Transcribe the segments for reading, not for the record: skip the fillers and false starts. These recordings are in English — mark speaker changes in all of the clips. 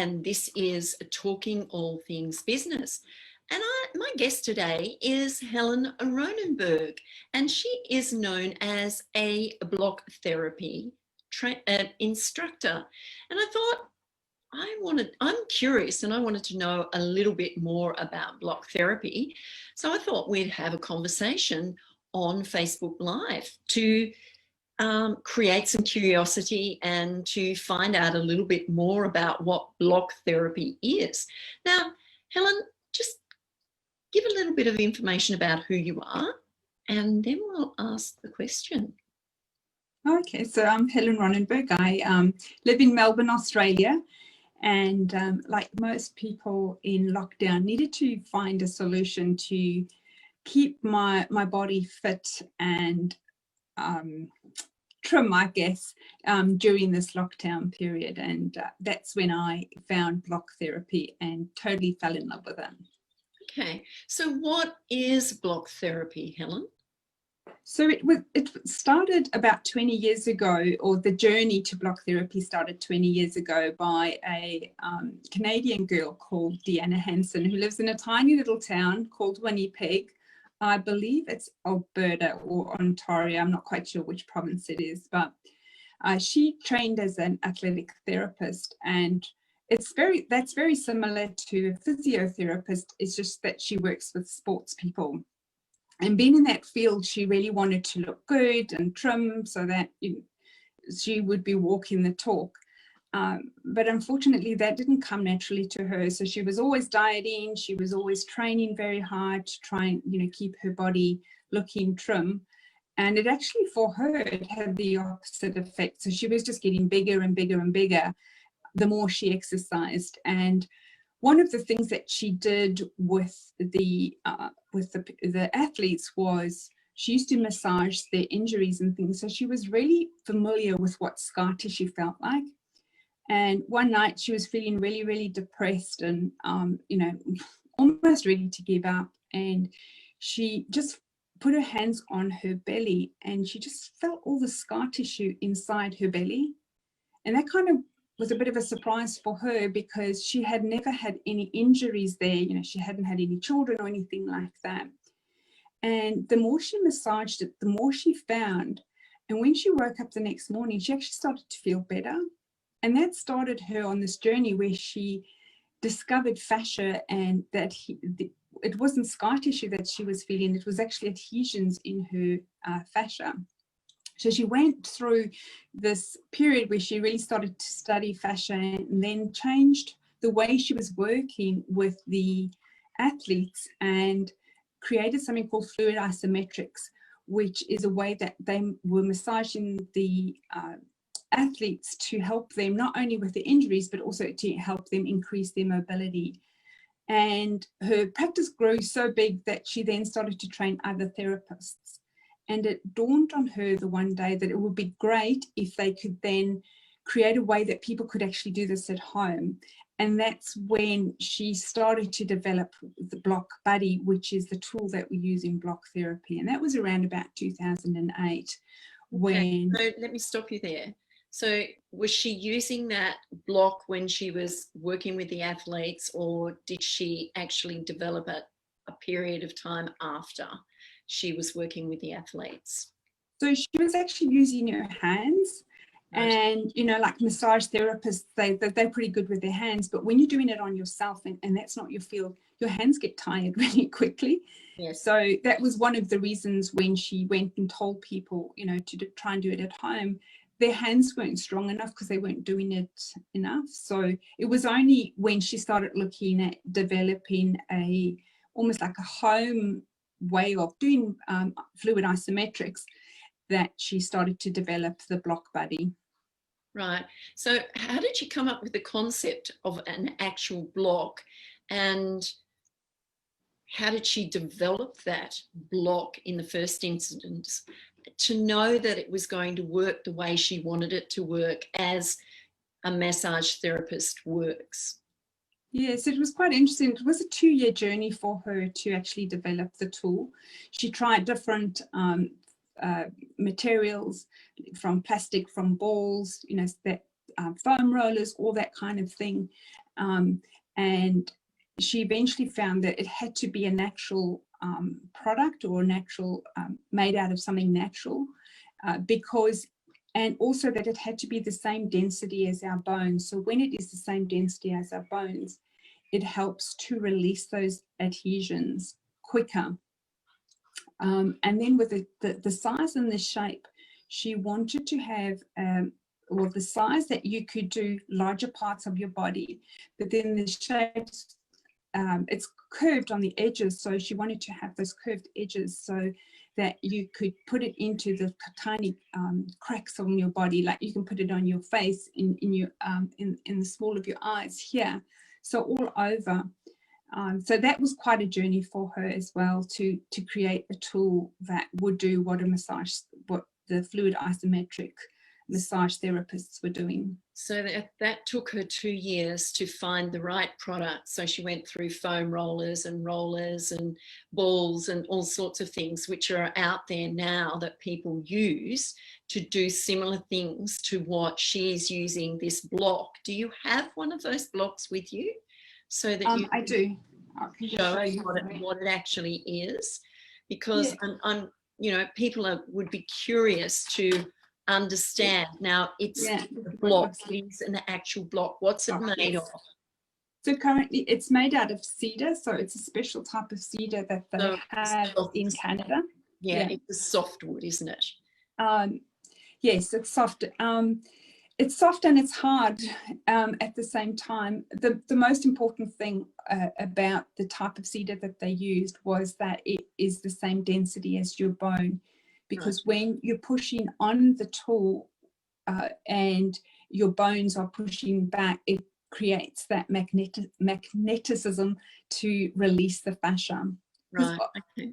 Speaker 1: and this is Talking All Things Business. And my guest today is Helen Ronnerberg, and she is known as a Block Therapy instructor. And I thought, I'm curious and I wanted to know a little bit more about Block Therapy. So I thought we'd have a conversation on Facebook Live to create some curiosity and to find out a little bit more about what Block Therapy is. Now, Helen, just give a little bit of information about who you are and then we'll ask the question.
Speaker 2: Okay, so I'm Helen Ronnerberg. I live in Melbourne, Australia. And like most people in lockdown, needed to find a solution to keep my body fit and trim, I guess, during this lockdown period. And that's when I found Block Therapy and totally fell in love with it.
Speaker 1: Okay, so what is Block Therapy, Helen?
Speaker 2: So it started about 20 years ago, or the journey to Block Therapy started 20 years ago by a Canadian girl called Deanna Hansen, who lives in a tiny little town called Winnipeg. I believe it's Alberta or Ontario. I'm not quite sure which province it is, but she trained as an athletic therapist, and that's very similar to a physiotherapist. It's just that she works with sports people. And being in that field, she really wanted to look good and trim so that she would be walking the talk. But unfortunately, that didn't come naturally to her. So she was always dieting. She was always training very hard to try and, keep her body looking trim. And it actually, for her, it had the opposite effect. So she was just getting bigger and bigger and bigger the more she exercised. And one of the things that she did with the athletes was she used to massage their injuries and things. So she was really familiar with what scar tissue felt like. And one night she was feeling really, really depressed and, almost ready to give up. And she just put her hands on her belly and she just felt all the scar tissue inside her belly. And that kind of was a bit of a surprise for her because she had never had any injuries there. She hadn't had any children or anything like that. And the more she massaged it, the more she found. And when she woke up the next morning, she actually started to feel better. And that started her on this journey where she discovered fascia, and that it wasn't scar tissue that she was feeling, it was actually adhesions in her fascia. So she went through this period where she really started to study fascia and then changed the way she was working with the athletes and created something called fluid isometrics, which is a way that they were massaging the athletes to help them not only with the injuries, but also to help them increase their mobility. And her practice grew so big that she then started to train other therapists. And it dawned on her the one day that it would be great if they could then create a way that people could actually do this at home. And that's when she started to develop the Block Buddy, which is the tool that we use in Block Therapy. And that was around about 2008 when...
Speaker 1: Okay, so let me stop you there. So was she using that block when she was working with the athletes, or did she actually develop it a period of time after she was working with the athletes?
Speaker 2: So she was actually using her hands. Right. And, like massage therapists, they're pretty good with their hands, but when you're doing it on yourself and that's not your field, your hands get tired really quickly. Yes. So that was one of the reasons when she went and told people, to try and do it at home, their hands weren't strong enough because they weren't doing it enough. So it was only when she started looking at developing almost like a home way of doing fluid isometrics that she started to develop the Block Buddy.
Speaker 1: Right. So how did you come up with the concept of an actual block, and how did she develop that block in the first instance to know that it was going to work the way she wanted it to work as a massage therapist works?
Speaker 2: Yes, it was quite interesting. It was a 2-year journey for her to actually develop the tool. She tried different materials, from plastic, from balls, foam rollers, all that kind of thing. And she eventually found that it had to be a natural product, or natural, made out of something natural, because, and also that it had to be the same density as our bones. So when it is the same density as our bones, it helps to release those adhesions quicker. And then with the size and the shape, she wanted to have, well, the size that you could do larger parts of your body, but then the shapes, it's curved on the edges, so she wanted to have those curved edges so that you could put it into the tiny cracks on your body, like you can put it on your face, in the small of your eyes here, so all over. So that was quite a journey for her as well, to create a tool that would do what the fluid isometric massage therapists were doing.
Speaker 1: So that took her 2 years to find the right product. So she went through foam rollers and balls and all sorts of things which are out there now that people use to do similar things to what she's using, this block. Do you have one of those blocks with you? So that you
Speaker 2: I do. I can
Speaker 1: show you what it actually is, because I'm people would be curious to understand. Now it's a block, it's an actual block. What's it made of?
Speaker 2: So currently it's made out of cedar, so it's a special type of cedar that they have in Canada.
Speaker 1: Yeah, it's a softwood, isn't it?
Speaker 2: Yes, it's soft. It's soft and it's hard at the same time. The most important thing about the type of cedar that they used was that it is the same density as your bone, because when you're pushing on the tool and your bones are pushing back, it creates that magnetism to release the fascia.
Speaker 1: Right. Okay.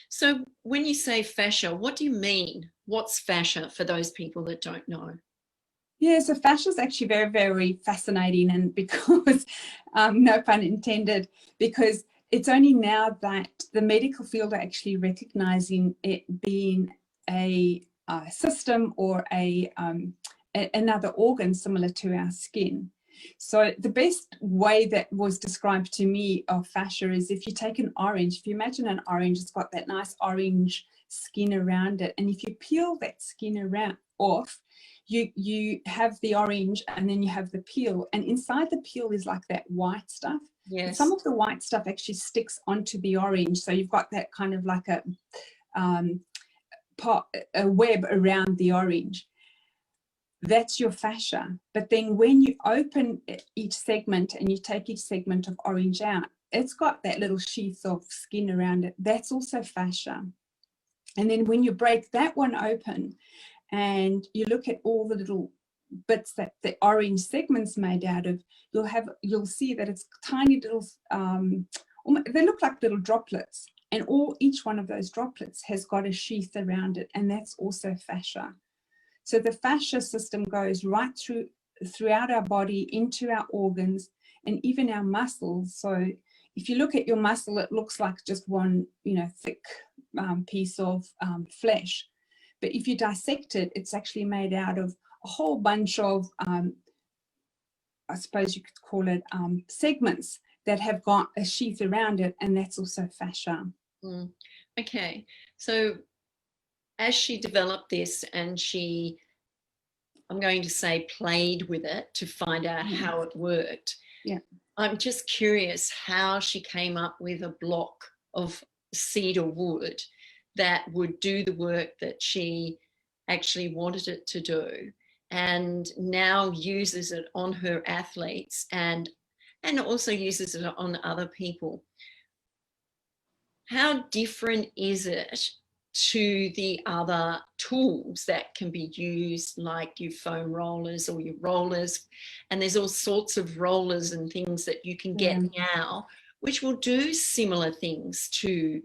Speaker 1: So when you say fascia, what do you mean? What's fascia for those people that don't know?
Speaker 2: Yeah, so fascia is actually very, very fascinating, and because, no pun intended, because it's only now that the medical field are actually recognizing it being a system or another organ similar to our skin. So the best way that was described to me of fascia is if you take an orange, if you imagine an orange, it's got that nice orange skin around it, and if you peel that skin off, you have the orange and then you have the peel, and inside the peel is like that white stuff. Yes. Some of the white stuff actually sticks onto the orange, so you've got that kind of like a web around the orange. That's your fascia. But then when you open each segment and you take each segment of orange out, it's got that little sheath of skin around it. That's also fascia. And then when you break that one open and you look at all the little bits that the orange segment's made out of, you'll see that it's tiny little, they look like little droplets, and each one of those droplets has got a sheath around it, and that's also fascia. So the fascia system goes right throughout our body, into our organs, and even our muscles. So if you look at your muscle, it looks like just one, thick piece of flesh. But if you dissect it, it's actually made out of a whole bunch of, I suppose you could call it segments that have got a sheath around it, and that's also fascia.
Speaker 1: Okay, so as she developed this and she, I'm going to say, played with it to find out how it worked.
Speaker 2: Yeah.
Speaker 1: I'm just curious how she came up with a block of cedar wood that would do the work that she actually wanted it to do, and now uses it on her athletes and also uses it on other people. How different is it to the other tools that can be used, like your foam rollers or your rollers? And there's all sorts of rollers and things that you can get now which will do similar things to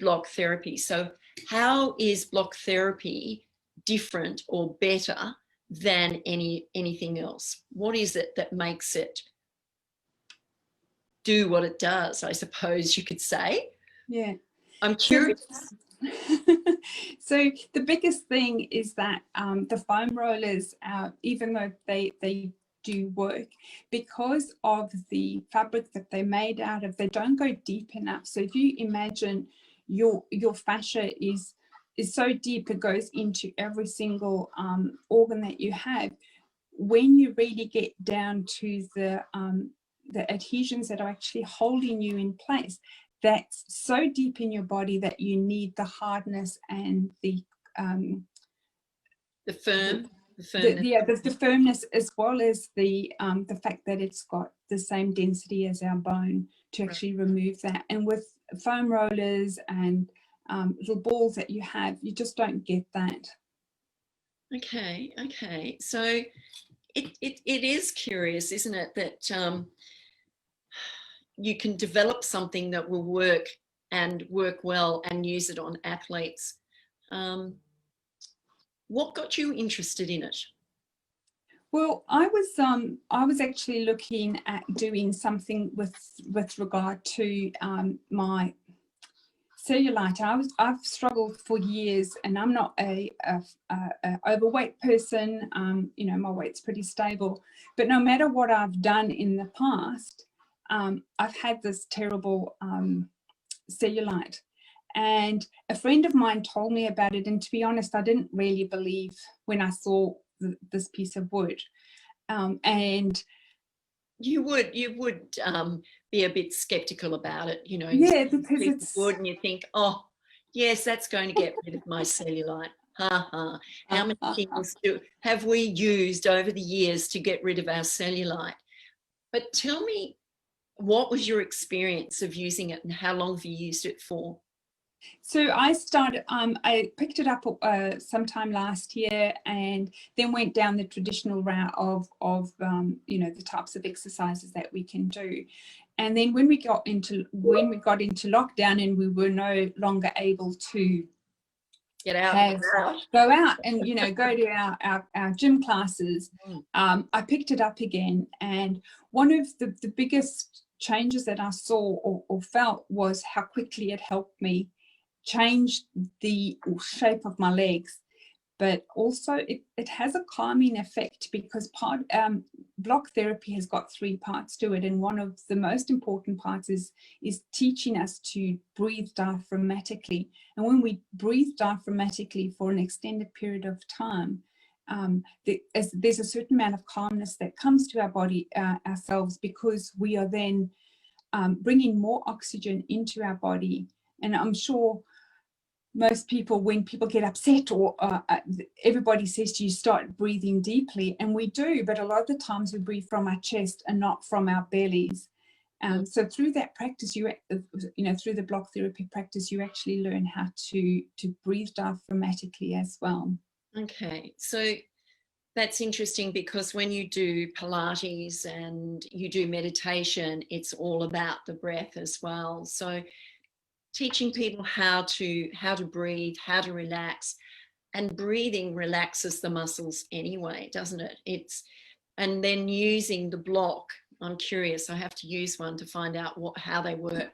Speaker 1: block therapy. So how is block therapy different or better than anything else? What is it that makes it do what it does, I suppose you could say?
Speaker 2: Yeah.
Speaker 1: I'm curious.
Speaker 2: So the biggest thing is that the foam rollers, even though they do work, because of the fabric that they're made out of, they don't go deep enough. So if you imagine your fascia is so deep, it goes into every single organ that you have. When you really get down to the adhesions that are actually holding you in place, that's so deep in your body that you need the hardness and the
Speaker 1: firmness.
Speaker 2: The firmness, as well as the fact that it's got the same density as our bone to actually remove that. And with foam rollers and little balls that you have, you just don't get that.
Speaker 1: Okay. So it is curious, isn't it, that you can develop something that will work well and use it on athletes. What got you interested in it?
Speaker 2: Well, I was actually looking at doing something with regard to my cellulite. I've struggled for years, and I'm not a overweight person. You know, my weight's pretty stable, but no matter what I've done in the past, I've had this terrible cellulite. And a friend of mine told me about it, and to be honest, I didn't really believe when I saw this piece of wood. And
Speaker 1: you would be a bit skeptical about it, you know.
Speaker 2: Yeah, because it's
Speaker 1: wood, and you think, oh yes, that's going to get rid of my cellulite. How many things have we used over the years to get rid of our cellulite? But tell me, what was your experience of using it, and how long have you used it for?
Speaker 2: So I picked it up sometime last year, and then went down the traditional route of you know, the types of exercises that we can do. And then when we got into lockdown, and we were no longer able to go out and, you know, go to our gym classes, I picked it up again. And one of the biggest changes that I saw or felt was how quickly it helped me change the shape of my legs. But also it has a calming effect, because block therapy has got 3 parts to it, and one of the most important parts is teaching us to breathe diaphragmatically. And when we breathe diaphragmatically for an extended period of time, there's a certain amount of calmness that comes to our body ourselves, because we are then bringing more oxygen into our body. And I'm sure most people, when people get upset, or everybody says to you, start breathing deeply, and we do, but a lot of the times we breathe from our chest and not from our bellies. So through that practice, you know, through the block therapy practice, you actually learn how to breathe diaphragmatically as well.
Speaker 1: Okay, so that's interesting, because when you do Pilates and you do meditation, it's all about the breath as well. So teaching people how to breathe, how to relax, and breathing relaxes the muscles anyway, doesn't it? And then using the block. I'm curious. I have to use one to find out how they work,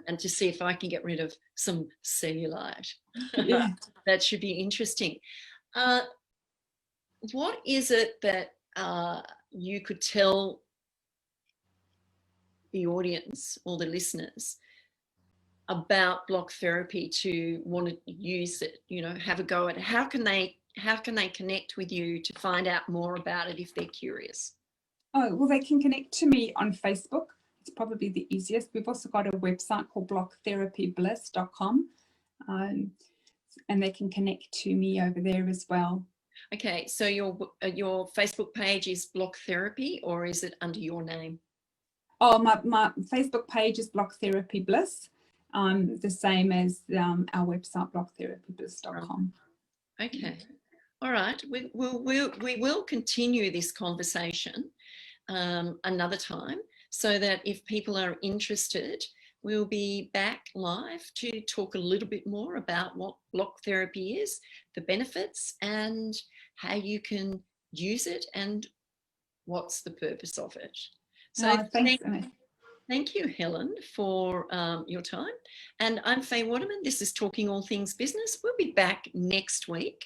Speaker 1: and to see if I can get rid of some cellulite.
Speaker 2: Yeah.
Speaker 1: That should be interesting. What is it that you could tell the audience or the listeners about block therapy to want to use it, you know, have a go at it? How can they connect with you to find out more about it if they're curious?
Speaker 2: Oh, well, they can connect to me on Facebook. It's probably the easiest. We've also got a website called blocktherapybliss.com, and they can connect to me over there as well.
Speaker 1: Okay, so your Facebook page is Block Therapy, or is it under your name?
Speaker 2: Oh, my Facebook page is Block Therapy Bliss, the same as our website, blocktherapybliss.com.
Speaker 1: Okay, all right. We will continue this conversation another time, so that if people are interested, we'll be back live to talk a little bit more about what block therapy is, the benefits, and how you can use it, and what's the purpose of it. So thank you, Helen, for your time. And I'm Faye Waterman. This is Talking All Things Business. We'll be back next week.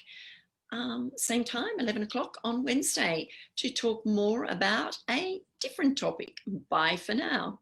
Speaker 1: same time, 11 o'clock on Wednesday, to talk more about a different topic. Bye for now.